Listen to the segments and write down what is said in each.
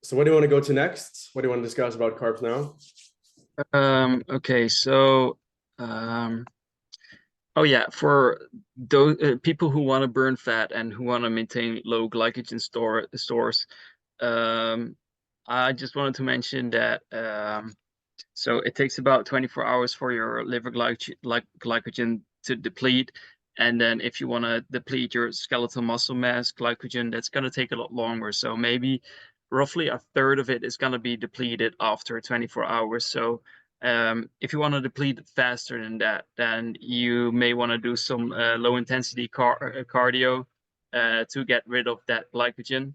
So what do you want to go to next? What do you want to discuss about carbs now? Okay, so um, oh yeah, for those people who want to burn fat and who want to maintain low glycogen stores, um, I just wanted to mention that so it takes about 24 hours for your liver glycogen to deplete, and then if you want to deplete your skeletal muscle mass glycogen, that's going to take a lot longer. So maybe roughly a third of it is going to be depleted after 24 hours. So if you want to deplete it faster than that, then you may want to do some low intensity cardio to get rid of that glycogen.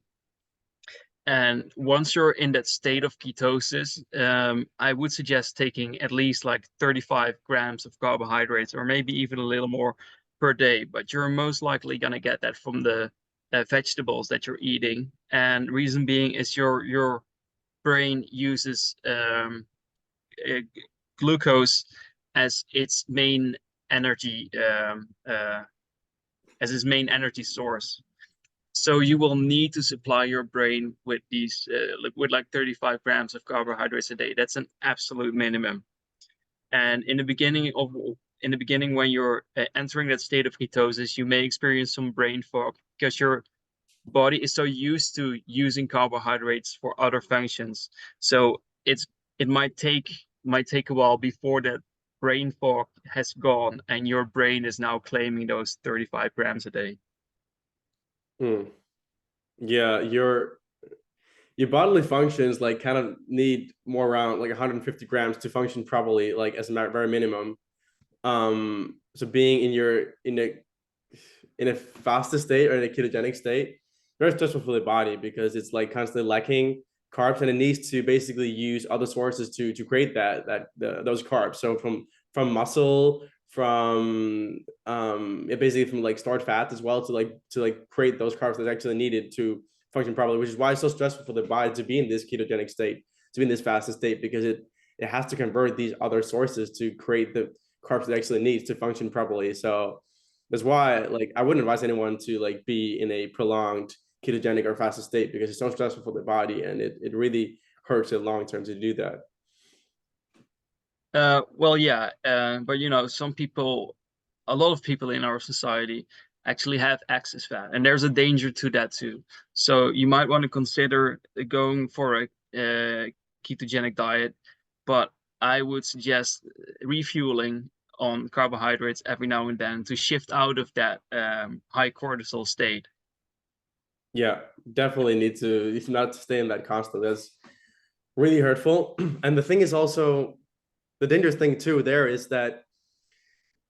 And once you're in that state of ketosis, I would suggest taking at least like 35 grams of carbohydrates, or maybe even a little more per day. But you're most likely going to get that from the vegetables that you're eating. And reason being is your brain uses uh, glucose as its main energy as its main energy source. So you will need to supply your brain with these with like 35 grams of carbohydrates a day. That's an absolute minimum. And in the beginning when you're entering that state of ketosis, you may experience some brain fog because your body is so used to using carbohydrates for other functions. So it might take a while before that brain fog has gone and your brain is now claiming those 35 grams a day. Hmm. Yeah, your bodily functions like kind of need more around like 150 grams to function properly, like as a very minimum. So being in a fasted state or in a ketogenic state, very stressful for the body because it's like constantly lacking carbs and it needs to basically use other sources to create those carbs. So from muscle, from basically from like stored fat as well to create those carbs that are actually needed to function properly, which is why it's so stressful for the body to be in this ketogenic state, to be in this fasted state, because it has to convert these other sources to create the carbs it actually needs to function properly. So that's why like I wouldn't advise anyone to like be in a prolonged ketogenic or fasted state because it's so stressful for the body and it really hurts in long term to do that. Well, yeah, but a lot of people in our society actually have excess fat, and there's a danger to that too. So you might want to consider going for a ketogenic diet, but I would suggest refueling on carbohydrates every now and then to shift out of that high cortisol state. Yeah, definitely need to, if not to stay in that constant. That's really hurtful. And the thing is also the dangerous thing too there is that,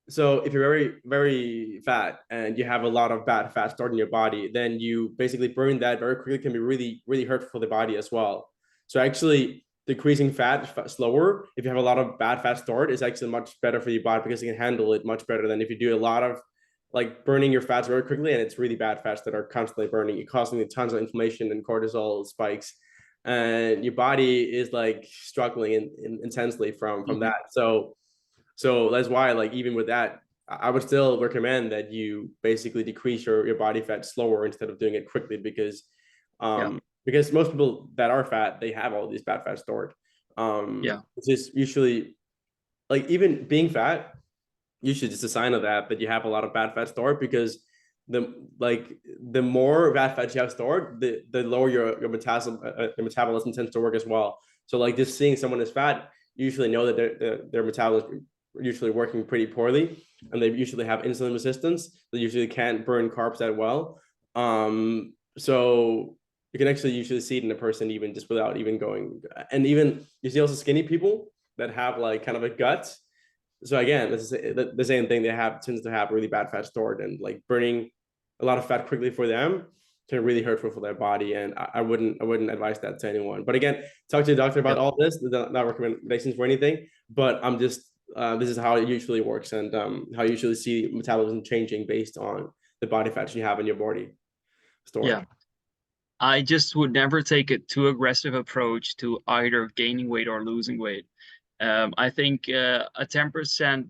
so if you're very fat and you have a lot of bad fat stored in your body, then you basically burn that very quickly, can be really hurtful for the body as well. So actually decreasing fat slower, if you have a lot of bad fat stored, is actually much better for your body because you can handle it much better than if you do a lot of like burning your fats very quickly and it's really bad fats that are constantly burning, you causing tons of inflammation and cortisol spikes, and your body is like struggling intensely from Mhm. that. So that's why, like, even with that, I would still recommend that you basically decrease your body fat slower instead of doing it quickly Yeah, because most people that are fat, they have all these bad fat stored. yeah. It's just usually like even being fat, usually just a sign of that you have a lot of bad fat stored because the more bad fat you have stored, the lower your metabolism tends to work as well. So like just seeing someone is fat, you usually know that their metabolism usually working pretty poorly, and they usually have insulin resistance. They usually can't burn carbs that well. So you can actually usually see it in a person even just without even going. And even you see also skinny people that have like kind of a gut. So again, this is the same thing. They have tends to have really bad fat stored, and like burning a lot of fat quickly for them can really hurtful for their body. And I wouldn't advise that to anyone. But again, talk to your doctor about Yeah. all this. Not recommendations for anything, but I'm just this is how it usually works, and how you usually see metabolism changing based on the body fat you have in your body stored. Yeah. I just would never take a too aggressive approach to either gaining weight or losing weight. I think a 10%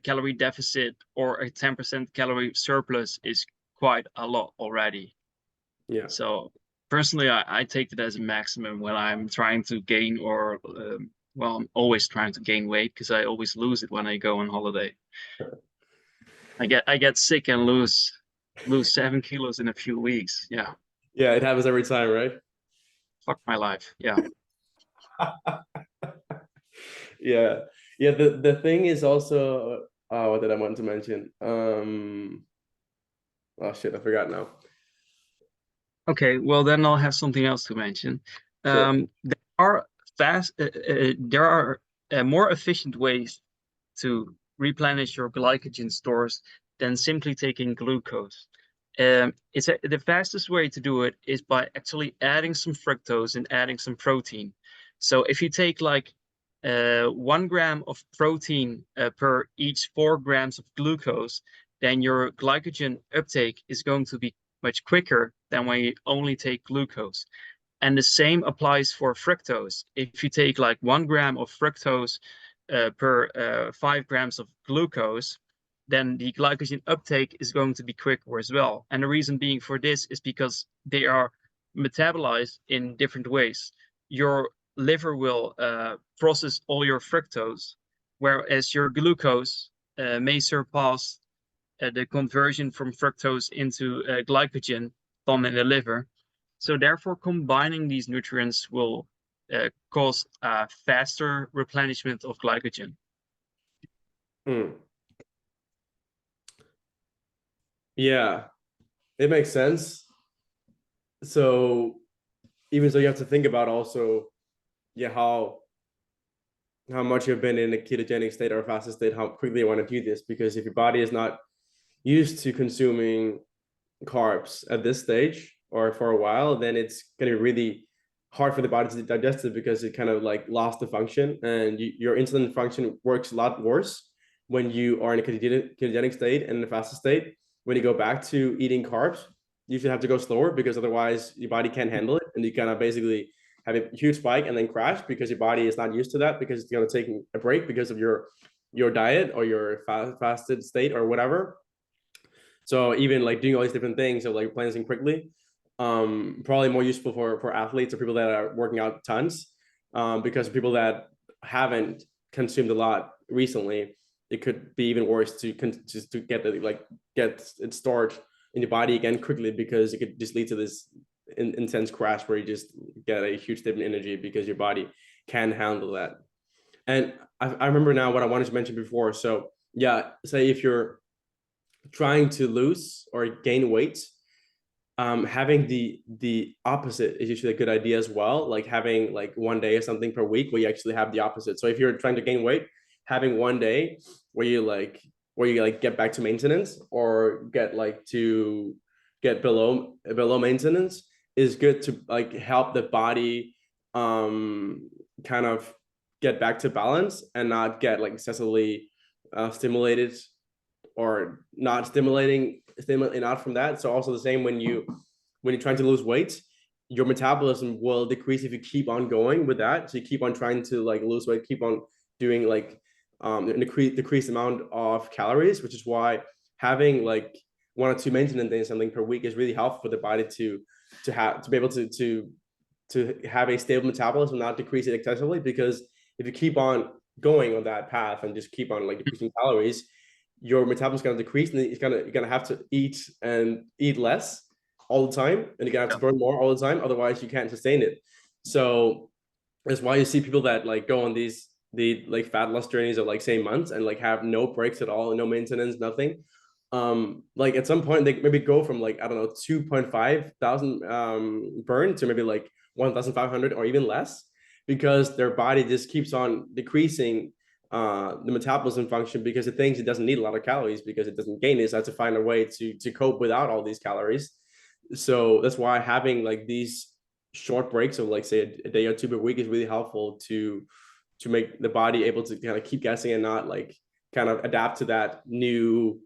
calorie deficit or a 10% calorie surplus is quite a lot already. Yeah. So personally, I take it as a maximum when I'm trying to gain or well, I'm always trying to gain weight because I always lose it when I go on holiday. I get sick and lose 7 kilos in a few weeks. Yeah, Yeah, it happens every time, right? fuck my life. Yeah. Yeah. Yeah, the thing is also what did I want to mention? Oh shit, I forgot now. Okay, well then I'll have something else to mention. Sure. There are more efficient ways to replenish your glycogen stores than simply taking glucose. The fastest way to do it is by actually adding some fructose and adding some protein. So if you take like 1 gram of protein per each 4 grams of glucose, then your glycogen uptake is going to be much quicker than when you only take glucose. And the same applies for fructose. If you take like 1 gram of fructose per 5 grams of glucose, then the glycogen uptake is going to be quicker as well. And the reason being for this is because they are metabolized in different ways. Your liver will process all your fructose, whereas your glucose may surpass the conversion from fructose into glycogen done in the liver. So therefore, combining these nutrients will cause a faster replenishment of glycogen. Hmm. Yeah, it makes sense. So even so, you have to think about also, yeah, how much you've been in a ketogenic state or a fasted state, how quickly you want to do this. Because if your body is not used to consuming carbs at this stage or for a while, then it's going to be really hard for the body to digest it because it kind of like lost the function, and your insulin function works a lot worse when you are in a ketogenic state and in a fasted state. When you go back to eating carbs, you should have to go slower because otherwise your body can't handle it, and you kind of basically have a huge spike and then crash because your body is not used to that, because it's going to take a break because of your diet or your fasted state or whatever. So even like doing all these different things, so like replenishing quickly, probably more useful for athletes or people that are working out tons, because people that haven't consumed a lot recently, it could be even worse to just to get the like get it stored in your body again quickly, because it could just lead to this intense crash where you just get a huge dip in energy because your body can handle that. And I remember now what I wanted to mention before. So yeah, say if you're trying to lose or gain weight, having the opposite is usually a good idea as well. Like having like 1 day or something per week where you actually have the opposite. So if you're trying to gain weight, having 1 day where you like get back to maintenance or get below maintenance is good to like help the body kind of get back to balance and not get like excessively stimulated or not stimulate enough from that. So also the same when you're trying to lose weight, your metabolism will decrease if you keep on going with that. So you keep on trying to like lose weight, keep on doing like decreased amount of calories, which is why having like 1 or 2 maintenance days something per week is really helpful for the body to be able to have a stable metabolism, not decrease it excessively. Because if you keep on going on that path and just keep on like decreasing calories, your metabolism is going to decrease, and you're gonna have to eat less all the time, and you're gonna have to burn more all the time. Otherwise, you can't sustain it. So that's why you see people that like go on the like fat loss journeys of like say months and like have no breaks at all, no maintenance, nothing. Like at some point they maybe go from like I don't know 2.5 thousand burn to maybe like 1,500 or even less, because their body just keeps on decreasing the metabolism function, because it thinks it doesn't need a lot of calories because it doesn't gain it. So I have to find a way to cope without all these calories. So that's why having like these short breaks of like say a day or two per week is really helpful to make the body able to kind of keep guessing and not like kind of adapt to that new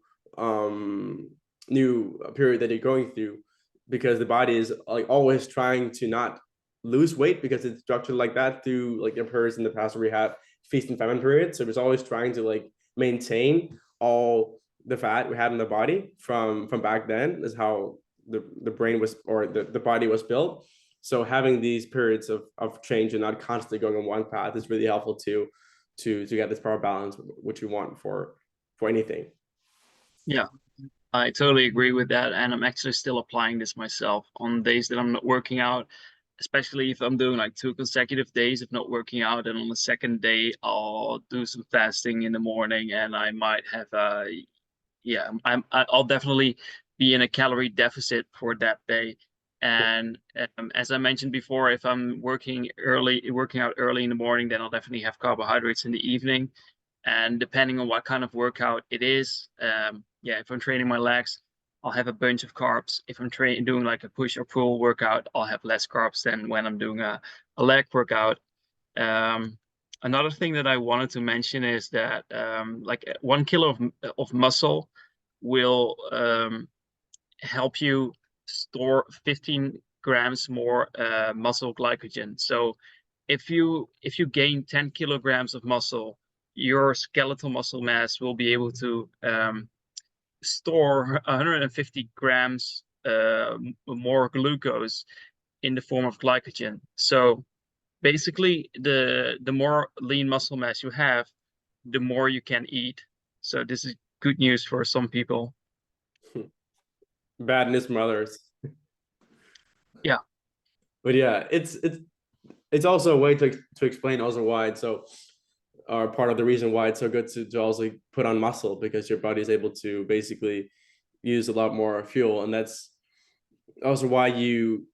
period that you're going through, because the body is like always trying to not lose weight because it's structured like that through like periods in the past where we have feast and famine periods. So it's always trying to like maintain all the fat we had in the body from back then. Is how the brain was, or the body was built. So having these periods of change and not constantly going on one path is really helpful to get this power balance, which you want for anything. Yeah, I totally agree with that. And I'm actually still applying this myself on days that I'm not working out, especially if I'm doing like 2 consecutive days of not working out. And on the second day, I'll do some fasting in the morning, and I might have I'll definitely be in a calorie deficit for that day. And as I mentioned before, if I'm working out early in the morning, then I'll definitely have carbohydrates in the evening. And depending on what kind of workout it is, if I'm training my legs, I'll have a bunch of carbs. If I'm doing like a push or pull workout, I'll have less carbs than when I'm doing a leg workout. Another thing that I wanted to mention is that like 1 kilo of muscle will help you store 15 grams more muscle glycogen. So if you gain 10 kilograms of muscle, your skeletal muscle mass will be able to store 150 grams more glucose in the form of glycogen. So basically, the more lean muscle mass you have, the more you can eat. So this is good news for some people. Bad news from others. Yeah. But yeah, it's also a way to explain also why it's so, or part of the reason why it's so good to also put on muscle, because your body is able to basically use a lot more fuel. And that's also why you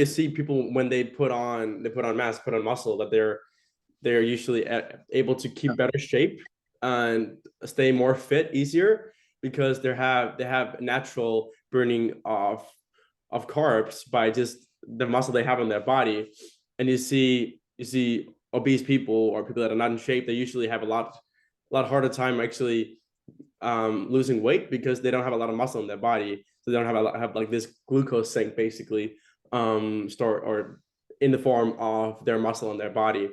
see people when they put on mass, put on muscle, that they're usually able to keep better shape and stay more fit easier, because they have natural burning of carbs by just the muscle they have in their body. And you see obese people or people that are not in shape, they usually have a lot harder time actually losing weight, because they don't have a lot of muscle in their body. So they don't have like this glucose sink basically stored or in the form of their muscle in their body.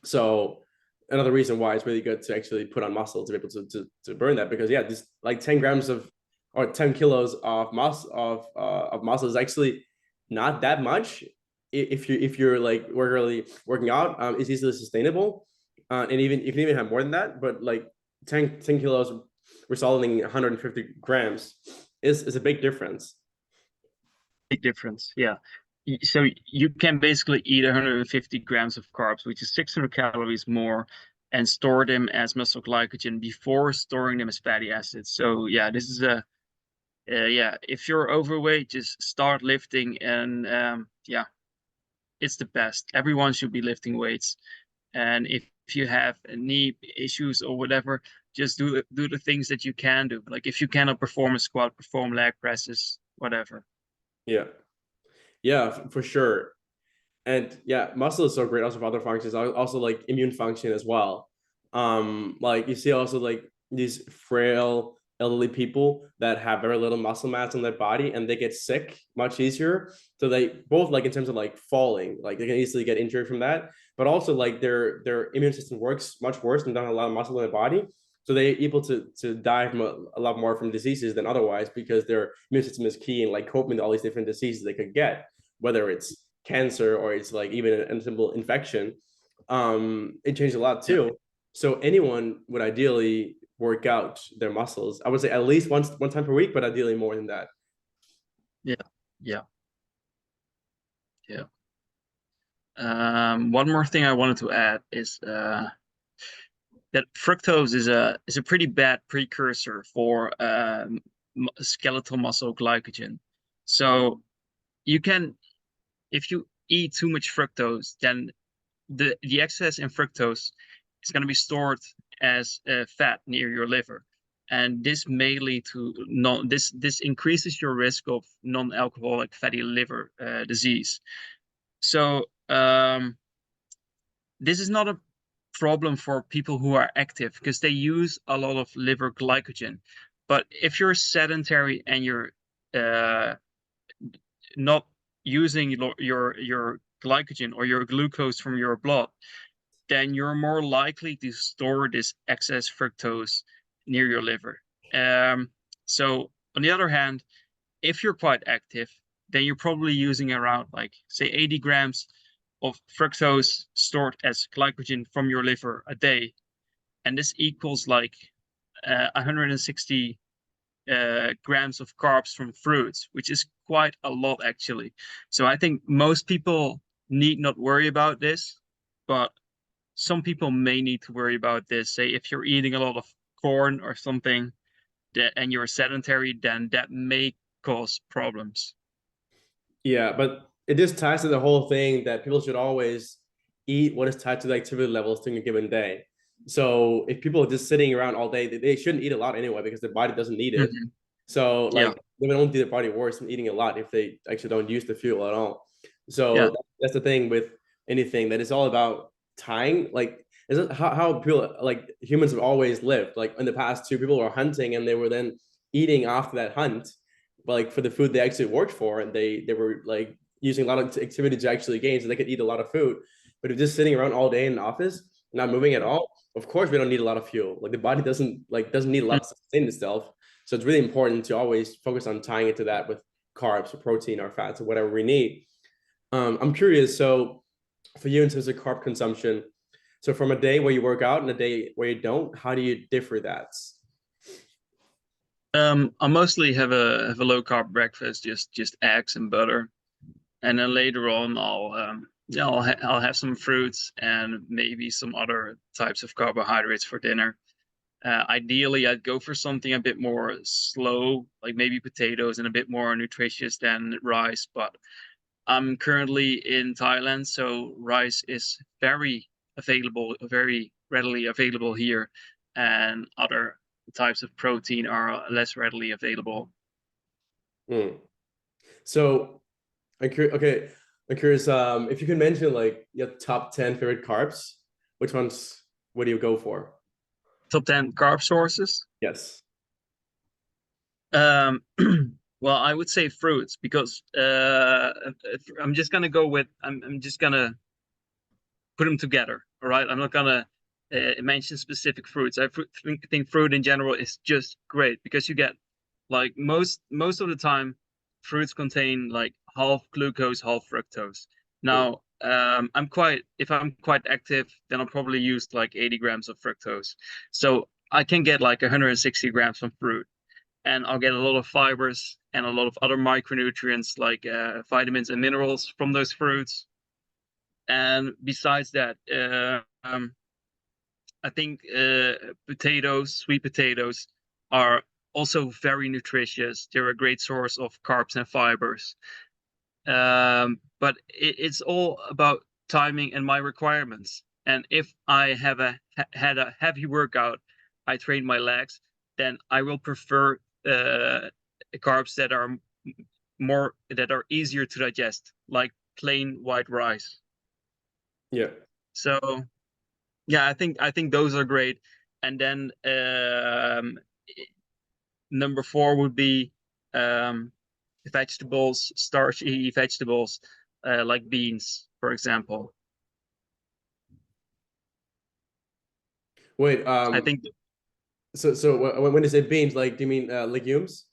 So another reason why it's really good to actually put on muscle, to be able to burn that, because this like 10 grams of, or 10 kilos of muscle is actually not that much if you're like regularly working out. It's easily sustainable, and even you can even have more than that, but like 10 kilos resulting in 150 grams is a big difference. Big difference. Yeah. So you can basically eat 150 grams of carbs, which is 600 calories more, and store them as muscle glycogen before storing them as fatty acids. So yeah, this is if you're overweight, just start lifting, and it's the best. Everyone should be lifting weights. And if you have knee issues or whatever, just do the things that you can do. Like if you cannot perform a squat, perform leg presses, whatever. Yeah, for sure. And muscle is so great also for other functions, also like immune function as well. Like you see also like these frail elderly people that have very little muscle mass in their body, and they get sick much easier. So they both, like in terms of like falling, like they can easily get injured from that, but also like their immune system works much worse and don't have a lot of muscle in their body. So they're able to die from a lot more from diseases than otherwise, because their immune system is key in like coping with all these different diseases they could get, whether it's cancer or it's like even a simple infection. It changed a lot too. Yeah. So anyone would ideally work out their muscles. I would say at least one time per week, but ideally more than that. Yeah. One more thing I wanted to add is that fructose is a pretty bad precursor for skeletal muscle glycogen. So you can, if you eat too much fructose, then the excess in fructose is going to be stored as fat near your liver, and this may lead to this increases your risk of non-alcoholic fatty liver disease. So this is not a problem for people who are active, because they use a lot of liver glycogen. But if you're sedentary and you're not using your glycogen or your glucose from your blood, then you're more likely to store this excess fructose near your liver. So on the other hand, if you're quite active, then you're probably using around like say 80 grams of fructose stored as glycogen from your liver a day, and this equals like 160 grams of carbs from fruits, which is quite a lot actually. So I think most people need not worry about this, but some people may need to worry about this. Say if you're eating a lot of corn or something and you're sedentary, then that may cause problems. Yeah, but it just ties to the whole thing that people should always eat what is tied to the activity levels during a given day. So if people are just sitting around all day, they shouldn't eat a lot anyway because their body doesn't need it. Mhm. So Yeah, like they will only do their body worse from eating a lot if they actually don't use the fuel at all. yeah. So that's the thing with anything that it's all about tying. Like is it how people like humans have always lived. Like in the past too, people were hunting and they were then eating after that hunt, but like for the food they actually worked for, and they were like using a lot of activity to actually gain, so they could eat a lot of food. But if just sitting around all day in the office, not moving at all, of course we don't need a lot of fuel. Like the body doesn't need a lot to sustain itself. So it's really important to always focus on tying it to that with carbs or protein or fats or whatever we need. I'm curious. So for you in terms of carb consumption, so from a day where you work out and a day where you don't, how do you differ that? I mostly have a low carb breakfast, just eggs and butter, and then later on I'll have some fruits and maybe some other types of carbohydrates for dinner. Ideally, I'd go for something a bit more slow, like maybe potatoes and a bit more nutritious than rice. But I'm currently in Thailand, so rice is very available, very readily available here, and other types of protein are less readily available. Mm. So okay. I'm curious. If you can mention like your top 10 favorite carbs, which ones would you go for? Top 10 carb sources. Yes. Um, well, I would say fruits because I'm just gonna go with I'm just gonna put them together. All right, I'm not gonna mention specific fruits. I think fruit in general is just great because you get like most of the time fruits contain like half glucose, half fructose. Now, if I'm quite active, then I'll probably use like 80 grams of fructose. So I can get like 160 grams from fruit, and I'll get a lot of fibers and a lot of other micronutrients like vitamins and minerals from those fruits. And besides that, I think potatoes, sweet potatoes, are also very nutritious. They're a great source of carbs and fibers. But it's all about timing and my requirements. And if I have had a heavy workout, I train my legs, then I will prefer carbs that are easier to digest, like plain white rice. Yeah. So yeah, I think those are great. And then number four would be um, vegetables, starchy vegetables, like beans, for example. Wait. I think, So when you say beans, like do you mean legumes?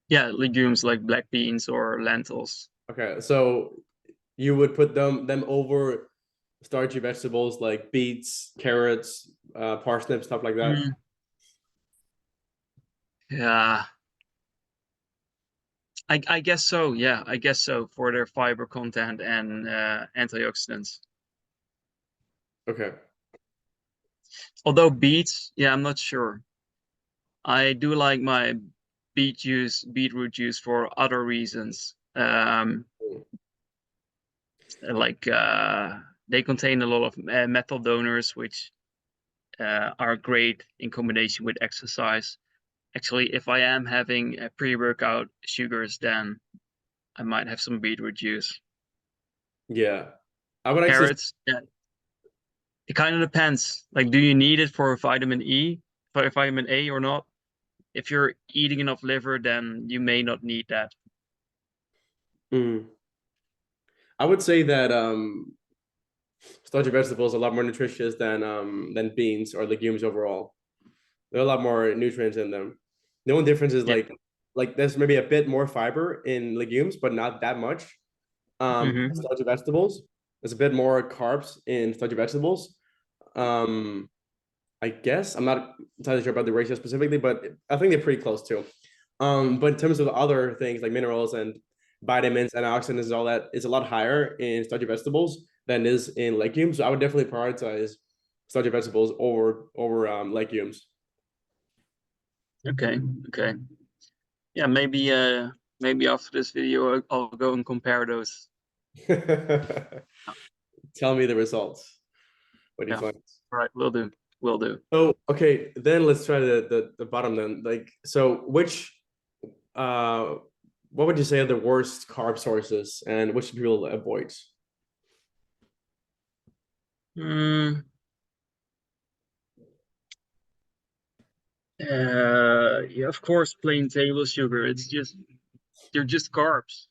yeah, legumes like black beans or lentils. Okay. So you would put them over starchy vegetables like beets, carrots, parsnips, stuff like that. Mm, yeah, I guess so. Yeah, I guess so for their fiber content and antioxidants. Okay. Although beets, yeah, I'm not sure. I do like my beetroot juice for other reasons. Like they contain a lot of metal donors, which are great in combination with exercise. Actually, if I am having pre-workout sugars, then I might have some beetroot juice. Yeah. I would actually. Carrots, yeah, it kind of depends. Like, do you need it for vitamin E, for vitamin A or not? If you're eating enough liver, then you may not need that. Mm. I would say that starchy vegetables are a lot more nutritious than beans or legumes overall. There are a lot more nutrients in them. The only difference is Yeah. like there's maybe a bit more fiber in legumes, but not that much. Starchy vegetables. There's a bit more carbs in starchy vegetables. I guess I'm not entirely sure about the ratio specifically, but I think they're pretty close too. But in terms of other things like minerals and vitamins and antioxidants and all that, it's a lot higher in starchy vegetables than it is in legumes. So I would definitely prioritize starchy vegetables over legumes. Okay. Okay. Yeah, maybe after this video I'll go and compare those. Tell me the results. What do you Yeah. find? All right, will do. Will do. So okay, then let's try the bottom then. Like, so which uh what would you say are the worst carb sources and which people avoid? Mm, yeah, of course, plain table sugar. They're just carbs.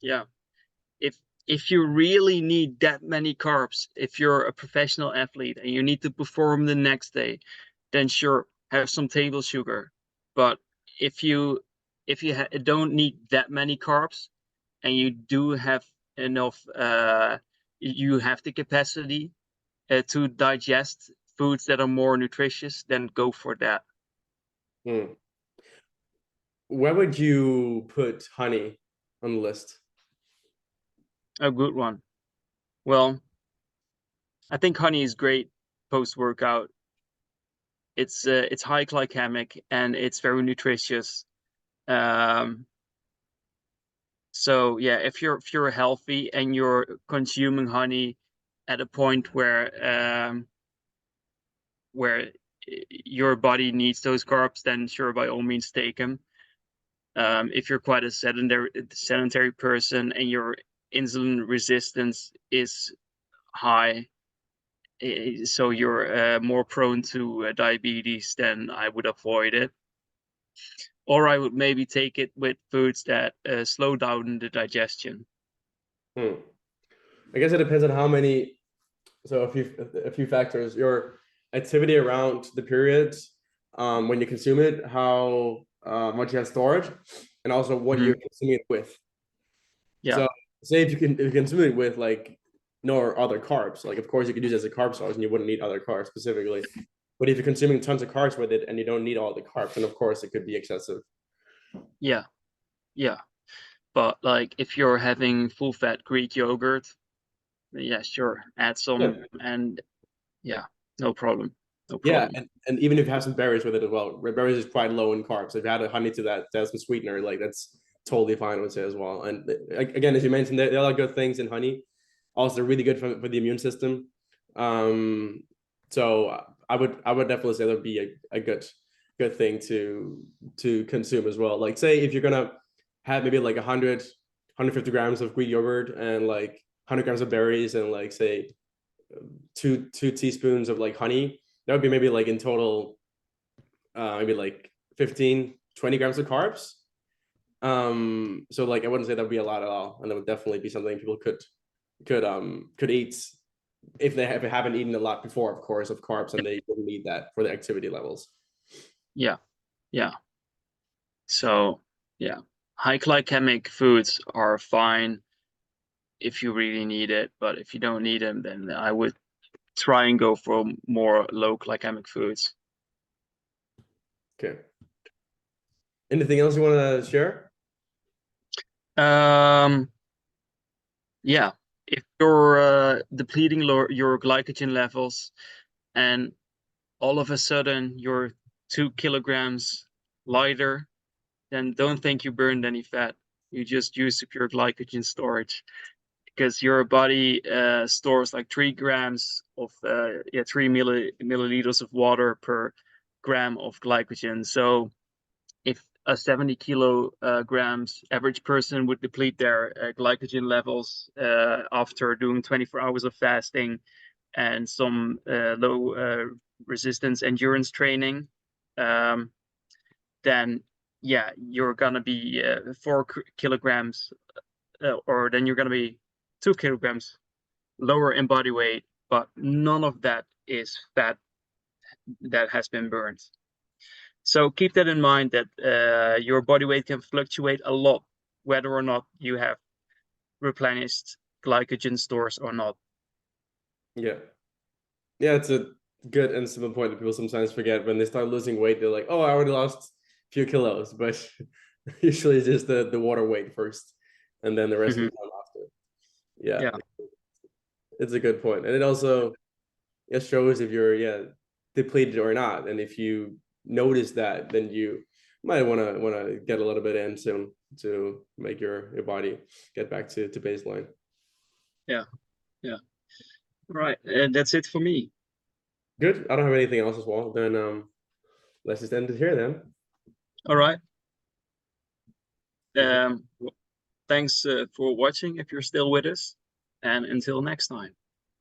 Yeah. If if you really need that many carbs, if you're a professional athlete and you need to perform the next day, then sure, have some table sugar. But if you don't need that many carbs and you do have enough, you have the capacity to digest foods that are more nutritious, then go for that. Hmm. Where would you put honey on the list? A good one. Well, I think honey is great post-workout. It's high glycemic and it's very nutritious. Um, so yeah, if you're healthy and you're consuming honey at a point where your body needs those carbs, then sure, by all means take them. If you're quite a sedentary person and your insulin resistance is high, so you're more prone to diabetes, then I would avoid it. Or I would maybe take it with foods that slow down the digestion. Hmm. I guess it depends on how many. So a few factors. Your activity around the periods, when you consume it, how much you have storage, and also what Mhm. you're consuming it with. Yeah, So say if you consume it with like no other carbs, like of course you could use it as a carb source and you wouldn't need other carbs specifically. But if you're consuming tons of carbs with it and you don't need all the carbs, then of course it could be excessive. yeah, yeah. But like if you're having full fat Greek yogurt, yeah, sure, add Yeah. some and yeah, no problem. No Yeah, problem. and even if you have some berries with it as well, berries is quite low in carbs. If you add a honey to that, that's some sweetener, like that's totally fine, I would say as well. And again, as you mentioned, there are a lot of good things in honey. Also, really good for the immune system. Um, so I would definitely say that would be a good thing to consume as well. Like say if you're gonna have maybe like 150 grams of Greek yogurt and like 100 grams of berries and like say two teaspoons of like honey, that would be maybe like in total maybe like 15 20 grams of carbs. So like I wouldn't say that would be a lot at all, and that would definitely be something people could eat if they haven't eaten a lot before, of course, of carbs, and they wouldn't need that for the activity levels. Yeah, yeah. So yeah, high glycemic foods are fine if you really need it, but if you don't need them, then I would try and go for more low glycemic foods. Okay, anything else you want to share? Um, yeah, if you're depleting your glycogen levels and all of a sudden you're 2 kilograms lighter, then don't think you burned any fat. You just used up your glycogen storage because your body stores like 3 grams of 3 milliliters of water per gram of glycogen. So if a 70 kilograms average person would deplete their glycogen levels after doing 24 hours of fasting and some low resistance endurance training, um, then yeah, you're gonna be 4 kilograms, or then you're gonna be 2 kilograms lower in body weight, but none of that is fat that has been burned. So keep that in mind, that your body weight can fluctuate a lot, whether or not you have replenished glycogen stores or not. Yeah. Yeah, it's a good and simple point that people sometimes forget when they start losing weight. They're like, oh, I already lost a few kilos, but usually it's just the water weight first, and then the rest will come after. Yeah, it's a good point. And it also shows if you're depleted or not. And if you notice that, then you might want to get a little bit in soon to make your body get back to baseline. Yeah. Right. And that's it for me. Good. I don't have anything else as well. Then let's just end it here then. All right. Thanks for watching if you're still with us, and until next time.